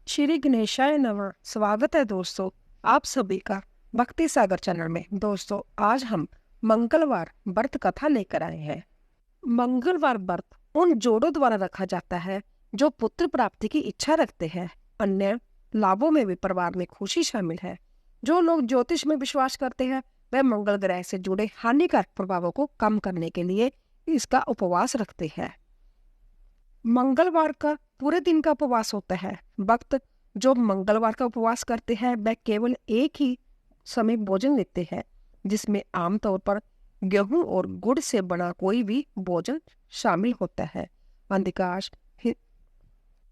श्री गणेशाय नमः। स्वागत है दोस्तों आप सभी का भक्ति सागर चैनल में। दोस्तों आज हम मंगलवार व्रत कथा लेकर आए हैं। मंगलवार व्रत उन जोड़ों द्वारा रखा जाता है जो पुत्र प्राप्ति की इच्छा रखते हैं। अन्य लाभों में भी परिवार में खुशी शामिल है। जो लोग ज्योतिष में विश्वास करते हैं वह मंगल ग्रह से जुड़े हानिकारक प्रभावों को कम करने के लिए इसका उपवास रखते हैं। मंगलवार का पूरे दिन का उपवास होता है। भक्त जो मंगलवार का उपवास करते हैं वह केवल एक ही समय भोजन लेते हैं, जिसमें आमतौर पर गेहूं और गुड़ से बना कोई भी भोजन शामिल होता है। अधिकांश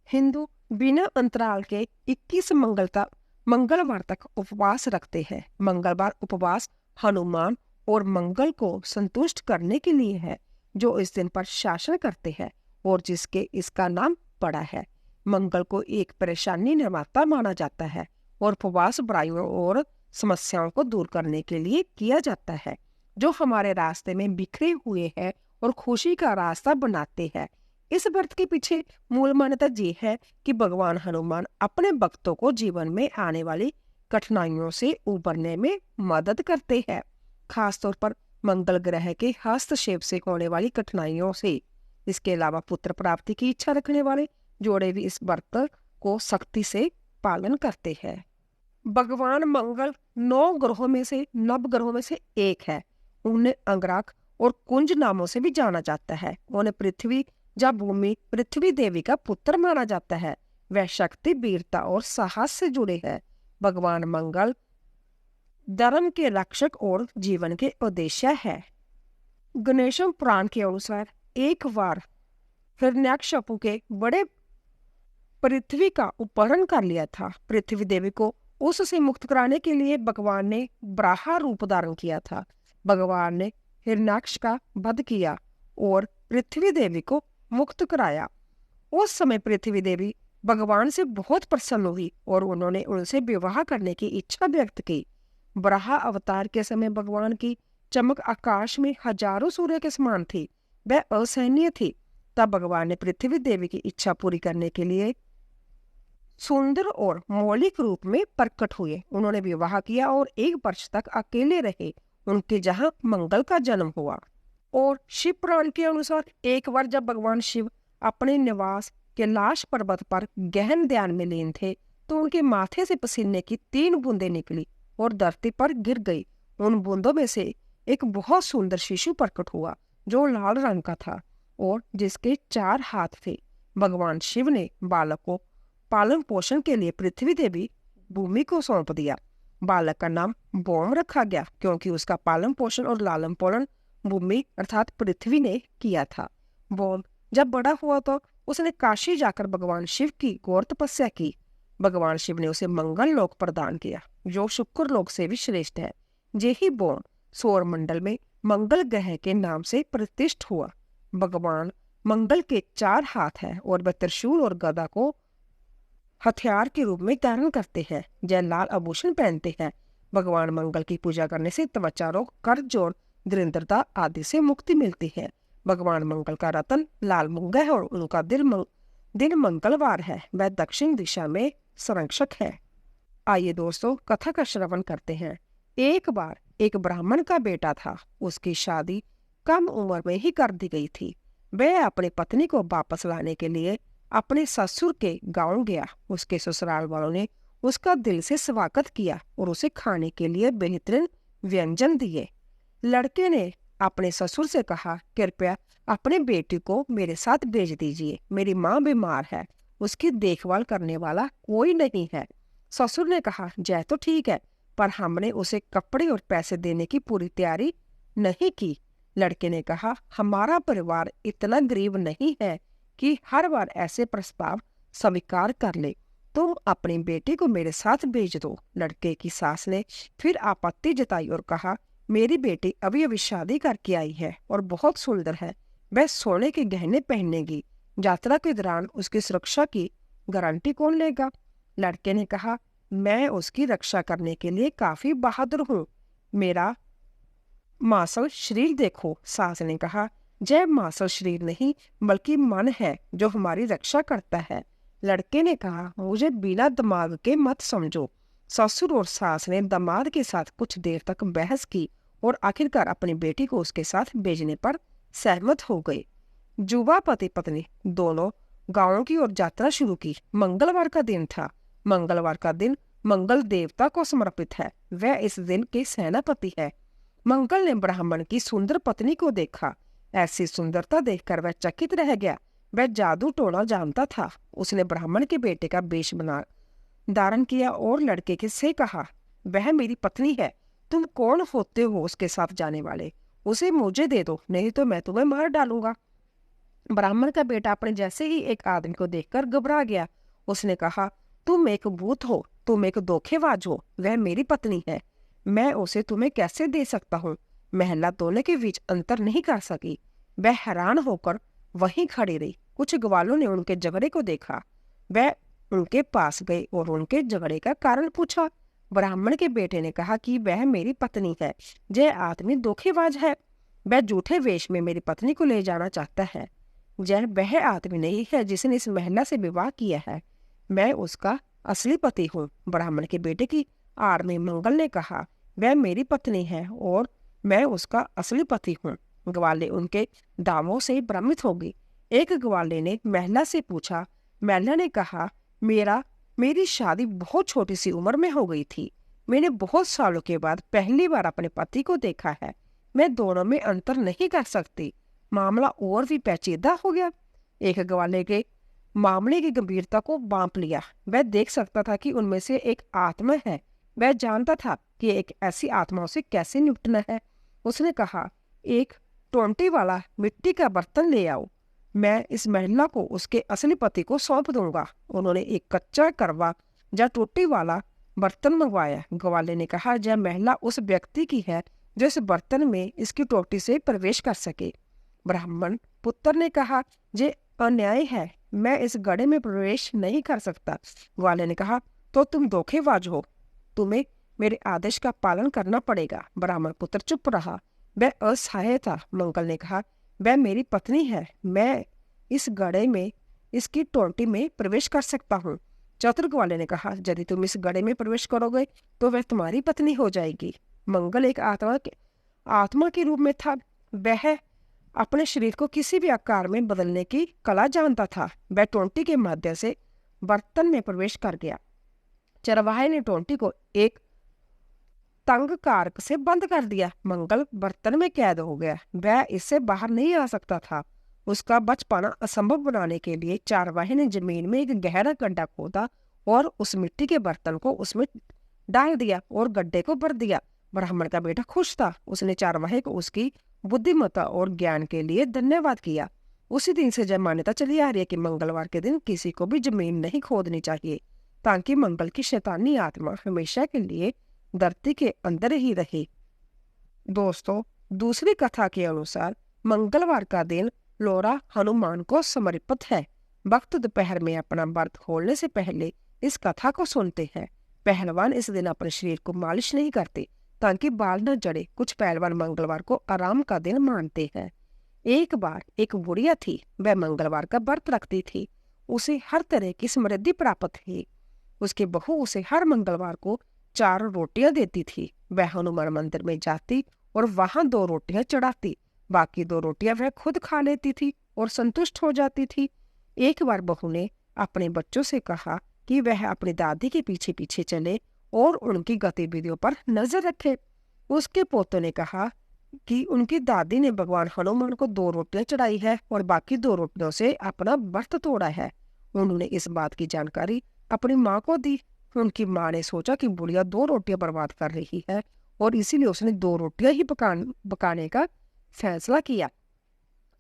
हिंदू बिना अंतराल के 21 मंगलवार तक उपवास रखते हैं। मंगलवार उपवास हनुमान और मंगल को संतुष्ट करने के लिए है, जो इस दिन पर शासन करते हैं और जिसके इसका नाम पड़ा है। मंगल को एक परेशानी निर्माता माना जाता है और उपवास बुराइयों और समस्याओं को दूर करने के लिए किया जाता है, जो हमारे रास्ते में बिखरे हुए हैं और खुशी का रास्ता बनाते हैं। इस व्रत के पीछे मूल मान्यता ये है कि भगवान हनुमान अपने भक्तों को जीवन में आने वाली कठिनाइयों से उबरने में मदद करते हैं, खासतौर पर मंगल ग्रह के हस्तक्षेप से होने वाली कठिनाइयों से। इसके अलावा पुत्र प्राप्ति की इच्छा रखने वाले जोड़े भी इस व्रत को सख्ती से पालन करते हैं। भगवान मंगल 9 ग्रहों में से नवग्रहों में से एक है। उन्हें अंगारक और कुंज नामों से भी जाना जाता है। उन्हें पृथ्वी या भूमि पृथ्वी देवी का पुत्र माना जाता है। वह शक्ति, वीरता और साहस से जुड़े हैं। भगवान मंगल धर्म के रक्षक और जीवन के उद्देश्य है। गणेशम पुराण के अनुसार एक बार हिरण्याकश्यपु के बड़े पृथ्वी का अपहरण कर लिया था। पृथ्वी देवी को उससे मुक्त कराने के लिए भगवान ने बराह रूप धारण किया था। भगवान ने हिरण्याक्ष का वध किया और पृथ्वी देवी को मुक्त कराया। उस समय पृथ्वी देवी भगवान से बहुत प्रसन्न हुई और उन्होंने उनसे विवाह करने की इच्छा व्यक्त की। बराह अवतार के समय भगवान की चमक आकाश में हजारों सूर्य के समान थी। वह असहनीय थी। तब भगवान ने पृथ्वी देवी की इच्छा पूरी करने के लिए सुंदर और मौलिक रूप में प्रकट हुए। उन्होंने विवाह किया और 1 वर्ष तक अकेले रहे। उनके जहां मंगल का जन्म हुआ। और शिव पुराण के अनुसार एक बार जब भगवान शिव अपने निवास कैलाश पर्वत पर गहन ध्यान में लीन थे, तो उनके माथे से पसीने की 3 बूंदें निकली और धरती पर गिर गई। उन बूंदों में से एक बहुत सुंदर शिशु प्रकट हुआ, जो लाल रंग का था और जिसके 4 हाथ थे। भगवान शिव ने बालक को पालन पोषण के लिए पृथ्वी देवी भूमि को सौंप दिया। बालक का नाम बोम रखा गया, क्योंकि उसका पालन पोषण और लालन पालन भूमि अर्थात पृथ्वी ने किया था। बोम जब बड़ा हुआ तो उसने काशी जाकर भगवान शिव की घोर तपस्या की। भगवान शिव ने उसे मंगल लोक प्रदान किया, जो शुक्र लोक से भी श्रेष्ठ है। यही बोम सौर मंडल में मंगल ग्रह के नाम से प्रतिष्ठित हुआ। भगवान मंगल के 4 हाथ हैं और वह त्रिशूल और गदा को हथियार के रूप में धारण करते हैं। जय लाल आभूषण पहनते हैं। भगवान मंगल की पूजा करने से त्वचा रोग, कर्ज और दरिद्रता आदि से मुक्ति मिलती है। भगवान मंगल का रतन लाल मूंगा है और उनका दिन मंगलवार है। वह दक्षिण दिशा में संरक्षक है। आइए दोस्तों कथा का श्रवण करते हैं। एक बार एक ब्राह्मण का बेटा था। उसकी शादी कम उम्र में ही कर दी गई थी। वह अपनी पत्नी को वापस लाने के लिए अपने ससुर के गांव गया। उसके ससुराल वालों ने उसका दिल से स्वागत किया और उसे खाने के लिए बेहतरीन व्यंजन दिए। लड़के ने अपने ससुर से कहा, कृपया अपने बेटी को मेरे साथ भेज दीजिए। मेरी माँ बीमार है, उसकी देखभाल करने वाला कोई नहीं है। ससुर ने कहा, जय तो ठीक है, पर हमने उसे कपड़े और पैसे देने की पूरी तैयारी नहीं की। लड़के ने कहा, हमारा परिवार इतना गरीब नहीं है कि हर बार ऐसे प्रस्ताव स्वीकार कर ले। तुम अपनी बेटी को मेरे साथ भेज दो। लड़के की सास ने फिर आपत्ति जताई और कहा, मेरी बेटी अभी अभी शादी करके आई है और बहुत सुंदर है। वह सोने के गहने पहनेगी। यात्रा के दौरान उसकी सुरक्षा की गारंटी कौन लेगा? लड़के ने कहा, मैं उसकी रक्षा करने के लिए काफी बहादुर हूँ। मेरा मांसल शरीर देखो। सास ने कहा, जय मांसल शरीर नहीं बल्कि मन है जो हमारी रक्षा करता है। लड़के ने कहा, मुझे बिना दिमाग के मत समझो। ससुर और सास ने दामाद के साथ कुछ देर तक बहस की और आखिरकार अपनी बेटी को उसके साथ भेजने पर सहमत हो गए। युवा पति पत्नी दोनों गांव की ओर यात्रा शुरू की। मंगलवार का दिन था। मंगलवार का दिन मंगल देवता को समर्पित है। वह इस दिन के सेनापति है। मंगल ने ब्राह्मण की सुंदर पत्नी को देखा। ऐसी सुंदरता देखकर वह चकित रह गया। वह जादू टोना जानता था। उसने ब्राह्मण के बेटे का वेश बना धारण किया और लड़के के से कहा, वह मेरी पत्नी है। तुम कौन होते हो उसके साथ जाने वाले? उसे मुझे दे दो, नहीं तो मैं तुम्हें मार डालूंगा। ब्राह्मण का बेटा अपने जैसे ही एक आदमी को देखकर घबरा गया। उसने कहा, तुम एक भूत हो, तुम एक धोखेबाज हो। वह मेरी पत्नी है, मैं उसे तुम्हें कैसे दे सकता हूँ? महिला दोनों के बीच अंतर नहीं कर सकी। वह हैरान होकर वहीं खड़ी रही। कुछ ग्वालों ने उनके झगड़े को देखा। वह उनके पास गए और उनके झगड़े का कारण पूछा। ब्राह्मण के बेटे ने कहा कि वह मेरी पत्नी है, यह आदमी धोखेबाज है। वह झूठे वेश में मेरी पत्नी को ले जाना चाहता है। यह वह आदमी नहीं है जिसने इस महिला से विवाह किया है। मैं उसका असली पति हूँ। ब्राह्मण के बेटे की आड़ में मंगल ने कहा, वह मेरी पत्नी है और मैं उसका असली पति हूँ। ग्वाले उनके दावों से भ्रमित हो गई। एक ग्वाले ने महिला से पूछा। महिला ने कहा, मेरी शादी बहुत छोटी सी उम्र में हो गई थी। मैंने बहुत सालों के बाद पहली बार अपने पति को देखा है। मैं दोनों में अंतर नहीं कर सकती। मामला और भी पेचीदा हो गया। एक ग्वाले के मामले की गंभीरता को बांप लिया। वह देख सकता था कि उनमें से एक आत्मा है। वह जानता था कि एक ऐसी आत्माओं से कैसे निपटना है। उसने कहा, एक टोंटी वाला मिट्टी का बर्तन ले आओ। मैं इस महिला को उसके असली पति को सौंप दूंगा। उन्होंने एक कच्चा करवा या टोटी वाला बर्तन मंगवाया। ग्वाले ने कहा, यह महिला उस व्यक्ति की है जो इस बर्तन में इसकी टोटी से प्रवेश कर सके। ब्राह्मण पुत्र ने कहा, ये अन्याय है, मैं इस गड्ढे में प्रवेश नहीं कर सकता। ग्वाले ने कहा, तो तुम धोखेबाज हो, तुम्हें मेरे आदेश का पालन करना पड़ेगा। ब्राह्मण पुत्र चुप रहा। वह असहाय था। मंगल ने कहा, वह मेरी पत्नी है, मैं इस गड्ढे में इसकी टोटी में प्रवेश कर सकता हूँ। चतुर ग्वाले ने कहा, यदि तुम इस गड्ढे में प्रवेश करोगे तो वह तुम्हारी पत्नी हो जाएगी। मंगल एक आत्मा के रूप में था। वह अपने शरीर को किसी भी आकार में बदलने की कला जानता था। वह टोंटी के माध्यम से बर्तन में प्रवेश कर गया। चरवाहे ने टोंटी को एक तंग कारक से बंद कर दिया। मंगल बर्तन में कैद हो गया। वह इससे बाहर नहीं आ सकता था। उसका बच पाना असंभव बनाने के लिए चरवाहे ने जमीन में एक गहरा गड्ढा खोदा और उस मिट्टी के बर्तन को उसमें डाल दिया और गड्ढे को भर दिया। ब्राह्मण का बेटा खुश था। उसने चरवाहे को उसकी बुद्धिमत्ता और ज्ञान के लिए धन्यवाद किया। उसी दिन से यह मान्यता चली आ रही है कि मंगलवार के दिन किसी को भी जमीन नहीं खोदनी चाहिए, ताकि मंगल की शैतानी आत्मा हमेशा के लिए धरती के अंदर ही रहे। दोस्तों, दूसरी कथा के अनुसार मंगलवार का दिन लोरा हनुमान को समर्पित है। भक्त दोपहर में अपना व्रत खोलने से पहले इस कथा को सुनते हैं। पहलवान इस दिन अपने शरीर को मालिश नहीं करते ताकि बाल न जड़े। कुछ पहलवान मंगलवार को आराम का दिन मानते हैं। एक बार एक बुढ़िया थी। वह मंगलवार का व्रत रखती थी। उसे हर तरह की समृद्धि प्राप्त थी। उसकी बहू उसे हर मंगलवार को 4 रोटियां देती थी। वह हनुमान मंदिर में जाती और वहां 2 रोटियां चढ़ाती। बाकी 2 रोटियां वह खुद खा लेती थी और संतुष्ट हो जाती थी। एक बार बहू ने अपने बच्चों से कहा कि वह अपनी दादी के पीछे पीछे चले और उनकी गतिविधियों पर नजर रखे। उसके पोतों ने कहा कि उनकी दादी ने भगवान हनुमान को 2 रोटियां चढ़ाई है और बाकी 2 रोटियों से अपना व्रत तोड़ा है। उन्होंने इस बात की जानकारी अपनी माँ को दी। उनकी माँ ने सोचा कि बुढ़िया 2 रोटियां बर्बाद कर रही है और इसीलिए उसने 2 रोटियां ही पकाने का फैसला किया।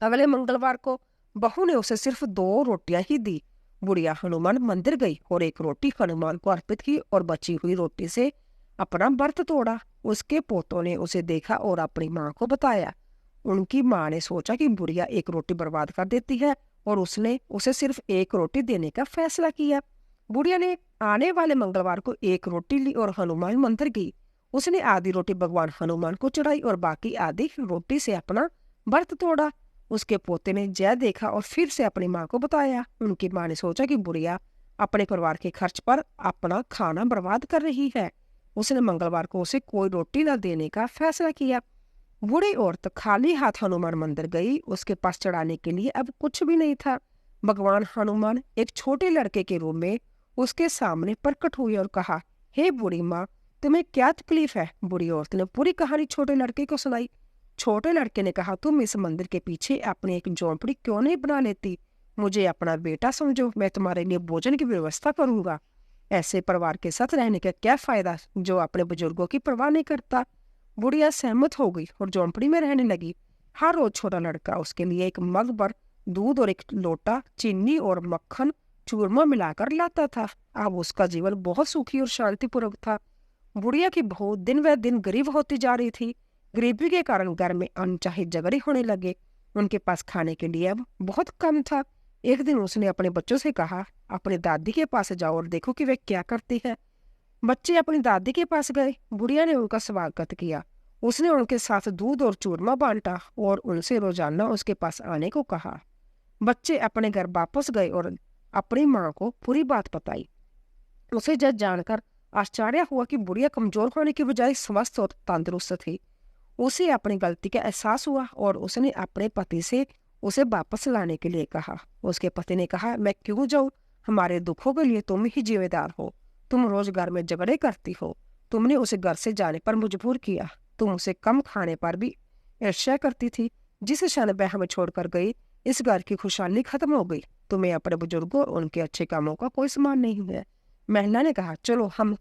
अगले मंगलवार को बहू ने उसे सिर्फ 2 रोटियां ही दी। बुढ़िया हनुमान मंदिर गई और 1 रोटी हनुमान को अर्पित की और बची हुई रोटी से अपना व्रत तोड़ा। उसके पोतों ने उसे देखा और अपनी माँ को बताया। उनकी माँ ने सोचा कि बुढ़िया 1 रोटी बर्बाद कर देती है और उसने उसे सिर्फ 1 रोटी देने का फैसला किया। बुढ़िया ने आने वाले मंगलवार को 1 रोटी ली और हनुमान मंदिर गई। उसने आधी रोटी भगवान हनुमान को चढ़ाई और बाकी आधी रोटी से अपना व्रत तोड़ा। उसके पोते ने जय देखा और फिर से अपनी माँ को बताया। उनकी माँ ने सोचा कि बुढ़िया अपने परिवार के खर्च पर अपना खाना बर्बाद कर रही है। उसने मंगलवार को उसे कोई रोटी न देने का फैसला किया। बूढ़ी औरत खाली हाथ हनुमान मंदिर गई। उसके पास चढ़ाने के लिए अब कुछ भी नहीं था। भगवान हनुमान एक छोटे लड़के के रूप में उसके सामने प्रकट हुए और कहा, हे बूढ़ी माँ, तुम्हें क्या तकलीफ है? बूढ़ी औरत ने पूरी कहानी छोटे लड़के को सुनाई। छोटे लड़के ने कहा, तुम इस मंदिर के पीछे अपनी एक झोंपड़ी क्यों नहीं बना लेती? मुझे अपना बेटा समझो, मैं तुम्हारे लिए भोजन की व्यवस्था करूंगा। ऐसे परिवार के साथ रहने का क्या फायदा जो अपने बुजुर्गों की परवाह नहीं करता। बुढ़िया सहमत हो गई और झोंपड़ी में रहने लगी। हर रोज छोटा लड़का उसके लिए एक मग भर दूध और एक लोटा चीनी और मक्खन चूरमा मिलाकर लाता था। अब उसका जीवन बहुत सुखी और शांतिपूर्वक था। बुढ़िया की बहू दिन व दिन गरीब होती जा रही थी। गरीबी के कारण घर में अनचाहे झगड़े होने लगे। उनके पास खाने के लिए अब बहुत कम था। एक दिन उसने अपने बच्चों से कहा, अपनी दादी के पास जाओ और देखो कि वे क्या करती है। बच्चे अपनी दादी के पास गए। बुढ़िया ने उनका स्वागत किया। उसने उनके साथ दूध और चूरमा बांटा और उनसे रोजाना उसके पास आने को कहा। बच्चे अपने घर वापस गए और अपनी माँ को पूरी बात बताई। उसे जब जानकर आश्चर्य हुआ कि बुढ़िया कमजोर होने की बजाय स्वस्थ और तंदुरुस्त थी। उसे अपनी गलती का एहसास हुआ और उसने अपने पति से उसे वापस लाने के लिए कहा। उसके पति ने कहा, मैं क्यों जाऊं? हमारे दुखों के लिए तुम ही जिम्मेदार हो। तुम रोज घर में झगड़े करती हो। तुमने उसे घर से जाने पर मजबूर किया। तुम उसे कम खाने पर भी ईर्ष्या करती थी। जिस क्षण वह हमें छोड़कर गई, इस घर की खुशहाली खत्म हो गई। तुम्हें अपने बुजुर्गों और उनके अच्छे कामों का कोई सम्मान नहीं है। महिला ने कहा, चलो हम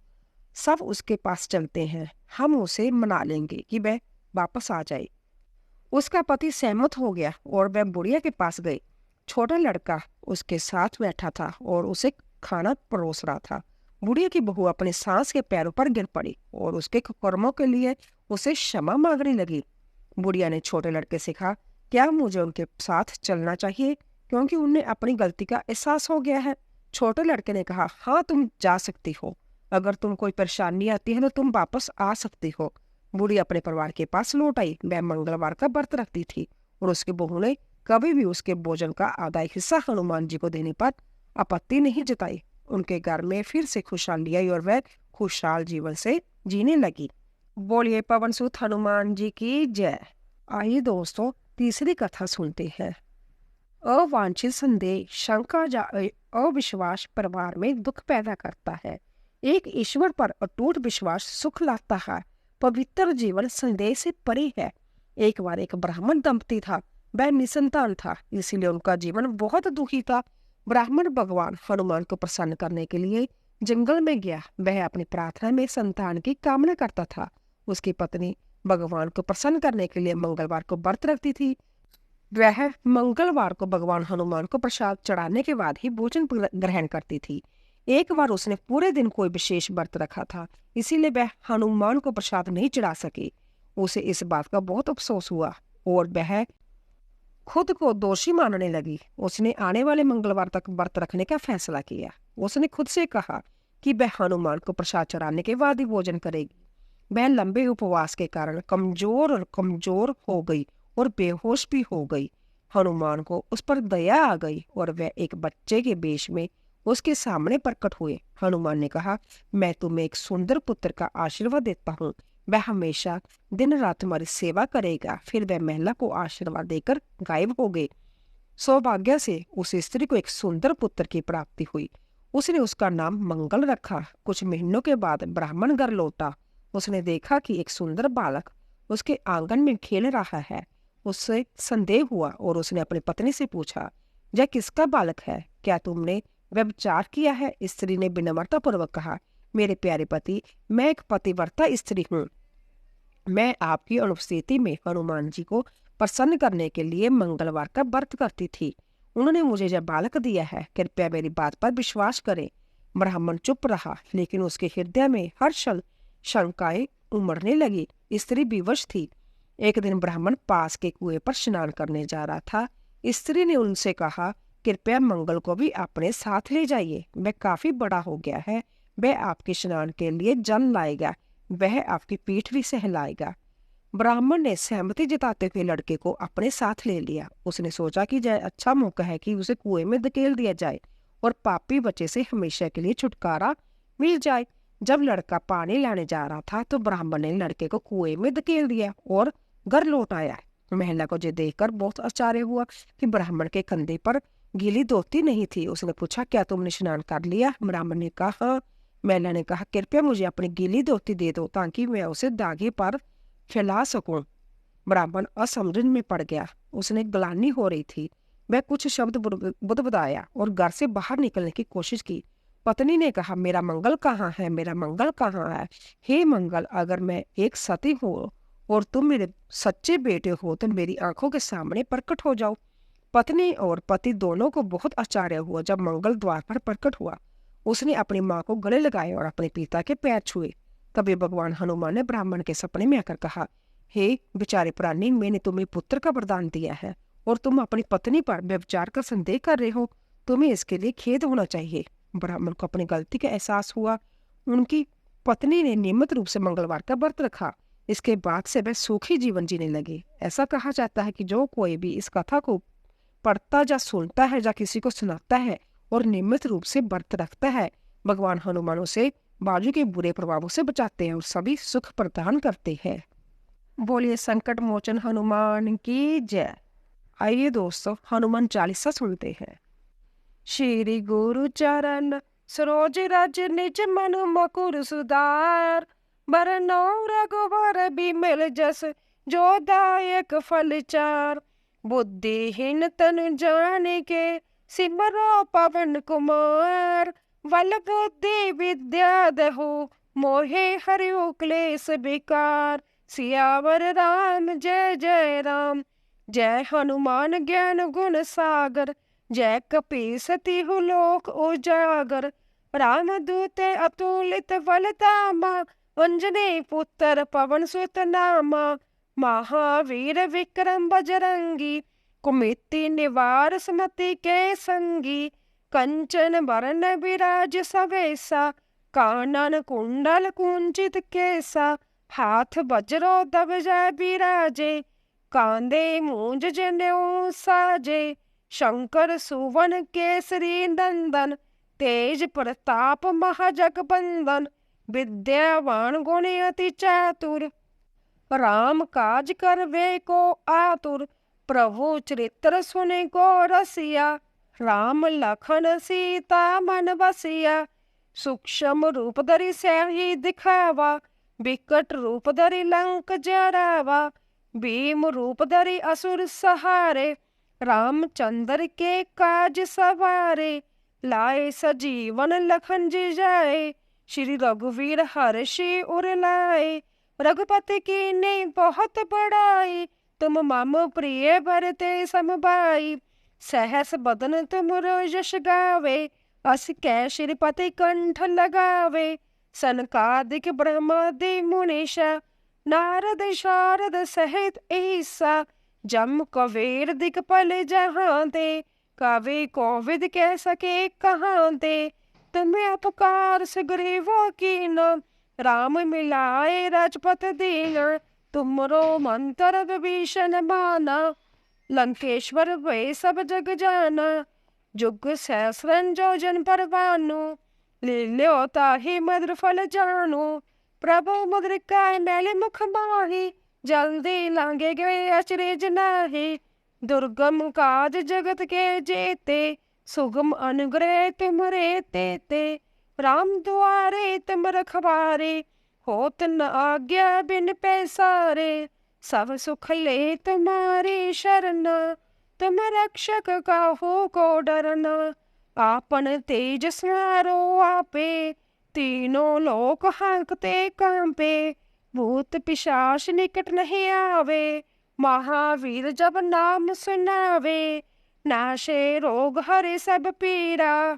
सब उसके पास चलते हैं। हम उसे मना लेंगे कि वह वापस आ जाए। उसका पति सहमत हो गया और वह बुढ़िया के पास गई। छोटा लड़का उसके साथ बैठा था और उसे खाना परोस रहा था। बुढ़िया की बहू अपने सास के पैरों पर गिर पड़ी और उसके कर्मों के लिए उसे क्षमा मांगने लगी। बुढ़िया ने छोटे लड़के से कहा, क्या मुझे उनके साथ चलना चाहिए क्योंकि उन्हें अपनी गलती का एहसास हो गया है? छोटे लड़के ने कहा, हाँ तुम जा सकती हो। अगर तुम कोई परेशानी आती है तो तुम वापस आ सकती हो। बूढ़ी अपने परिवार के पास लौट आई। वह मंगलवार का व्रत रखती थी और उसकी बहू ने कभी भी उसके भोजन का आधा हिस्सा हनुमान जी को देने पर आपत्ति नहीं जताई। उनके घर में फिर से खुशहाली आई और वह खुशहाल जीवन से जीने लगी। बोलिए पवन सुत हनुमान जी की जय। आइए दोस्तों, तीसरी कथा सुनते हैं। अवांछित संदेह, शंका या अविश्वास परिवार में दुख पैदा करता है। एक ईश्वर पर अटूट विश्वास सुख लाता है। पवित्र जीवन संदेह से परे है। एक बार एक ब्राह्मण दंपति था। वह निसंतान था, इसीलिए उनका जीवन बहुत दुखी था। ब्राह्मण भगवान हनुमान को प्रसन्न करने के लिए जंगल में गया। वह अपनी प्रार्थना में संतान की कामना करता था। उसकी पत्नी भगवान को प्रसन्न करने के लिए मंगलवार को व्रत रखती थी। वह मंगलवार को भगवान हनुमान को प्रसाद चढ़ाने के बाद ही भोजन ग्रहण करती थी। एक बार उसने पूरे दिन कोई विशेष व्रत रखा था, इसीलिए वह हनुमान को प्रसाद नहीं चढ़ा सकी। उसे इस बात का बहुत अफसोस हुआ और वह खुद को दोषी मानने लगी। उसने आने वाले मंगलवार तक व्रत रखने का फैसला किया। उसने खुद से कहा कि वह हनुमान को प्रसाद चढ़ाने के बाद ही भोजन करेगी। वह लंबे उपवास के कारण कमजोर हो गई और बेहोश भी हो गई। हनुमान को उस पर दया आ गई और वह एक बच्चे के वेश में उसके सामने प्रकट हुए। हनुमान ने कहा, मैं तुम्हें एक सुंदर पुत्र का आशीर्वाद देता हूँ। वह हमेशा दिन रात तुम्हारी सेवा करेगा। फिर वह महिला को आशीर्वाद देकर गायब हो गई। सौभाग्य से उस स्त्री को एक सुंदर पुत्र की प्राप्ति हुई। उसने उसका नाम मंगल रखा। कुछ महीनों के बाद ब्राह्मण घर लौटा। उसने देखा कि एक सुंदर बालक उसके आंगन में खेल रहा है। उससे संदेह हुआ और उसने अपनी पत्नी से पूछा, यह किसका बालक है? क्या तुमने व्यभिचार किया है? स्त्री ने विनम्रता पूर्वक कहा, मेरे प्यारे पति, मैं एक पतिव्रता स्त्री हूँ। मैं आपकी अनुपस्थिति में हनुमान जी को प्रसन्न करने के लिए मंगलवार का व्रत करती थी। उन्होंने मुझे जब बालक दिया है, कृपया मेरी बात पर विश्वास करें। ब्राह्मण चुप रहा, लेकिन उसके हृदय में हर क्षण शंकाएं उमड़ने लगी। स्त्री विवश थी। एक दिन ब्राह्मण पास के कुएं पर स्नान करने जा रहा था। स्त्री ने उनसे कहा, कृपया मंगल को भी अपने साथ ले जाइए। वह काफी बड़ा हो गया है। वह आपके स्नान के लिए जल लाएगा। वह आपकी पीठ भी सहलाएगा। ब्राह्मण ने सहमति जताते हुए लड़के को अपने साथ ले लिया। उसने सोचा कि यह अच्छा मौका है कि उसे कुएं में धकेल दिया जाए और पापी बच्चे से हमेशा के लिए छुटकारा मिल जाए। जब लड़का पानी लाने जा रहा था तो ब्राह्मण ने लड़के को कुएं में धकेल दिया और घर लौट आया। महिला को ये देखकर बहुत आश्चर्य हुआ कि ब्राह्मण के कंधे पर गीली धोती नहीं थी। उसने पूछा, क्या तुमने स्नान कर लिया? ब्राह्मण ने कहा, हाँ। महिला ने कहा, कृपया मुझे अपनी गीली धोती दे दो ताकि मैं उसे दागे पर फैला सकूं। ब्राह्मण असमझ में पड़ गया। उसने ग्लानि हो रही थी। वह कुछ शब्द बुदबुदाया और घर से बाहर निकलने की कोशिश की। पत्नी ने कहा, मेरा मंगल कहाँ है? मेरा मंगल कहाँ है? हे मंगल, अगर मैं एक सती हूँ और तुम मेरे सच्चे बेटे हो तो मेरी आंखों के सामने प्रकट हो जाओ। पत्नी और पति दोनों को बहुत आश्चर्य हुआ जब मंगल द्वार पर प्रकट हुआ। उसने अपनी माँ को गले लगाए और अपने पिता के पैर छुए। तभी भगवान हनुमान ने ब्राह्मण के सपने में आकर कहा, हे बेचारे प्राणी, मैंने तुम्हें पुत्र का वरदान दिया है और तुम अपनी पत्नी पर व्यभिचार का संदेह कर रहे हो। तुम्हें इसके लिए खेद होना चाहिए। ब्राह्मण को अपनी गलती का एहसास हुआ। उनकी पत्नी ने नियमित रूप से मंगलवार का व्रत रखा। इसके बाद से वह सुखी जीवन जीने लगे। ऐसा कहा जाता है कि जो कोई भी इस कथा को पढ़ता या सुनता है या किसी को सुनाता है और नियमित रूप से व्रत रखता है, भगवान हनुमान उसे बाजू के बुरे प्रभावों से बचाते हैं और सभी सुख प्रदान करते हैं। बोलिए संकट मोचन हनुमान की जय। आइए दोस्तों, हनुमान चालीसा सुनते हैं। श्री गुरु चरण सरोज रज निज मन मकुर सुधार, बरनौ रघुवर बिमल जस जो दायक फल चार। बुद्धिहीन तन जाने के सिमरो पवन कुमार, बल बुद्धि विद्या दहु मोहे हरियो क्लेश विकार। सियावर राम जय जय राम, जय हनुमान ज्ञान गुण सागर, जय कपीसति हु लोक उजागर। राम दूते अतुलित बल धामा, अंजनी पुत्र पवन सुत नामा। महावीर विक्रम बजरंगी, कुमिति निवार सुमति के संगी। कंचन बरन विराज सवेसा, कानन कुंडल कुंचित केसा। हाथ वज्रो ध्वजा विराजे, कांधे मूंज जनेऊ साजे। शंकर सुवन केसरी नंदन, तेज प्रताप महाजगबंदन। विद्यावान गुण अति चातुर, राम काज करवे को आतुर। प्रभु चरित्र सुने को रसिया, राम लखन सीता मन बसिया। सूक्ष्म रूप धरि स्याही दिखावा, विकट रूप धरि लंक जरावा। भीम रूप धरि असुर सहारे, रामचंद्र के काज सवारे। लाए सजीवन लखन जी जाए, श्री रघुवीर हर्षि उर लाए। रघुपति की ने बहुत बड़ाई, तुम मम प्रिय भरते समभाई। सहस बदन तुमरो यश गावे, अस कै श्रीपति कंठ लगावे। सनकादिक ब्रह्मादि मुनीषा, नारद शारद सहित ईसा। जम कबीर दिक्पल जहाँ ते, कवि कोविद कह सके कहाँ ते। तुम्हें अपकार सुग्रीवा कीना, राम मिलाए राजपत दीना। तुमरो मंत्र विभीषण माना, लंकेश्वर वे सब जग जाना। जुग सहस्रन जो जन पर भानु, लील्यो ताहि मधुर फल जानु। प्रभु मुद्रिका मैल मुख माही, जल्दी लांगे गए अचरेज नाही। दुर्गम काज जगत के जेते, सुगम अनुग्रह तुमरे तेते। राम द्वारे तुम रखवारे, होत न आज्ञा बिन पैसारे। सब सुख ले तुम्हारी शरण, तुम रक्षक काहू को डरना। आपन तेज स्मारो आपे, तीनों लोक हांकते कांपे। भूत पिशाच निकट नहीं आवे, महावीर जब नाम सुनावे। नाशे रोग हरे सब पीरा,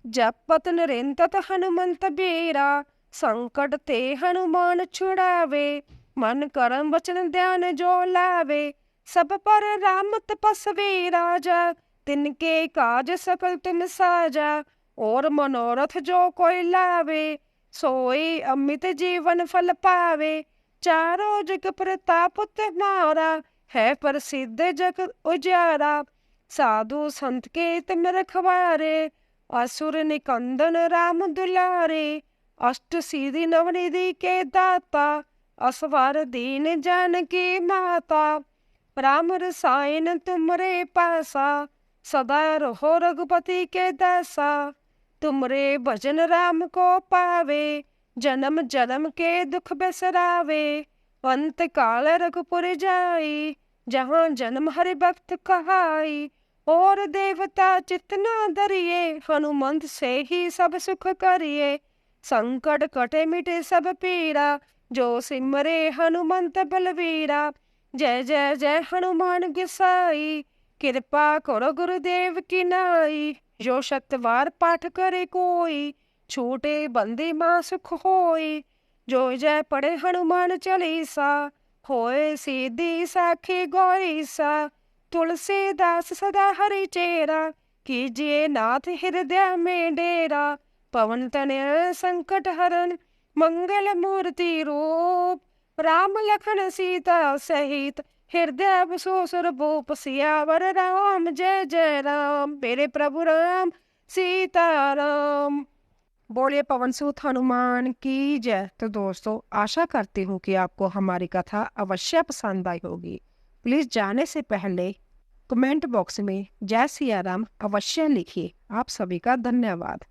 जपत निरंतर हनुमंत बीरा। संकट ते हनुमान छुड़ावे, मन करम वचन ध्यान जो लावे। सब पर राम तपस्वी राजा, तिनके काज सकल तुम साजा। और मनोरथ जो कोई लावे, सोई अमित जीवन फल पावे। चारों जग प्रताप तुम्हारा, है प्रसिद्ध जग उजारा। साधु संत के तुम रखवारे, असुर निकंदन राम दुलारे। अष्ट सिद्धि नवनिधि के दाता, असवार दीन जानकी माता। राम रसायन तुमरे पासा, सदा रहो रघुपति के दासा। तुमरे भजन राम को पावे, जन्म जन्म के दुख बिसरावे। अंत काल रघुपुर जाई, जहाँ जन्म हरि भक्त कहाई। और देवता चितना धरिए, हनुमंत से ही सब सुख करिए। संकट कटे मिटे सब पीड़ा, जो सिमरे हनुमंत बलवीरा। जय जय जय हनुमान गोसाई, कृपा करो गुरुदेव की नाई। जो शतवार पाठ करे कोई, छूटे बंदी मां सुख होई। जो जय पढ़े हनुमान चालीसा, होए सीधी साखी गौरीसा। तुलसीदास सदा हरि चेरा, कीजिए नाथ हृदय में डेरा। पवन तनय संकट हरन, मंगल मूर्ति रूप। राम लखन सीता सहित, हृदय बसोसुर भूप। सियावर राम जय जय राम, मेरे प्रभु राम सीताराम। बोलिए पवन सूत हनुमान की जय। तो दोस्तों, आशा करती हूँ कि आपको हमारी कथा अवश्य पसंद आई होगी। प्लीज जाने से पहले कमेंट बॉक्स में जय सिया राम अवश्य लिखिए। आप सभी का धन्यवाद।